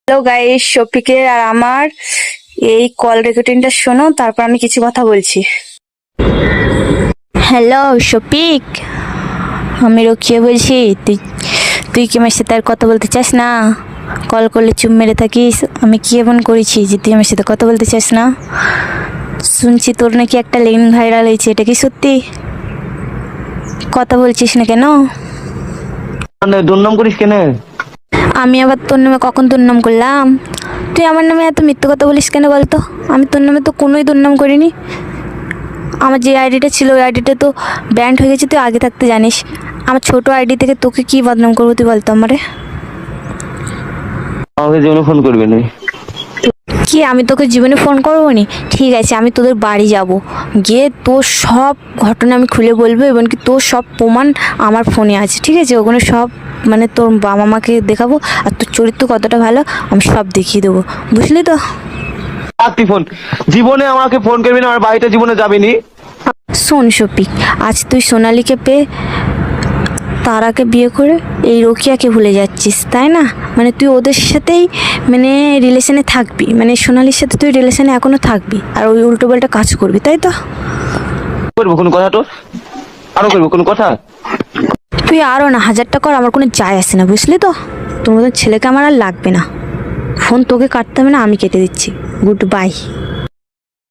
Hello guys, শফিকের আর আমার এই কল রেকর্ডিংটা শোনো, তারপর আমি কিছু কথা বলছি। হ্যালো শফিক, আমি রকিয়া বলছি। তুই তুই কি আমার সাথে আর কথা বলতে চাস না? কল করলে চুপ মেরে থাকিস। আমি কি এমন করেছি যে তুই আমার সাথে কথা বলতে চাস না? শুনছি তোর নাকি একটা লিঙ্ক ভাইরাল হয়েছে, এটা কি সত্যি? কথা বলছিস না কেন? দুর্নাম করিস কেন? আমি আবার তোর নামে কখন দুর্নাম করলাম? তুই আমার নামে এত মিথ্যে কথা বলিস কেন বলতো? আমি তোর নামে তো কোনোই দুর্নাম করিনি। আমার যে আইডিটা ছিল ওই আইডিটা তো ব্যান্ড হয়ে গেছে, তুই আগে থাকতে জানিস। আমার ছোট আইডি থেকে তোকে কি বদনাম করবো তুই বলতো আমারে? আমাকে জীবনে ফোন করবি না। কি আমি তোকে জীবনে ফোন করবো নি? ঠিক আছে, আমি তোদের বাড়ি যাব, গিয়ে তোর সব ঘটনা আমি খুলে বলবো, এবং কি তোর সব প্রমাণ আমার ফোনে আছে, ঠিক আছে? ওখানে সব মানে তোর বাবা মাকে দেখাবো, আর তোর চরিত্র কতটা ভালো আমি সব দেখিয়ে দেবো, বুঝলি তো? তুই ফোন জীবনে আমাকে ফোন করবি না, আমার বাড়িতে জীবনে যাবি নি। শোন শফিক, আজ তুই সোনালীকে পেয়ে তারাকে বিয়ে করে এই রকিয়াকে ভুলে যাচ্ছিস, তাই না? মানে তুই ওদের সাথেই মানে রিলেশনে থাকবি, মানে সোনালীর সাথে তুই রিলেশনে এখনো থাকবি, আর ওই উল্টো পাল্টা কাজ করবি, তাই তো? করবো কোনো কথা তোর? আরো করবো কোনো কথা? তুই আরও না 1000টা কর, আমার কোনো যায় আসে না, বুঝলি তো? তোর মতন ছেলেকে আমার আর লাগবে না। ফোন তোকে কাটতে হবে না, আমি কেটে দিচ্ছি। Good bye.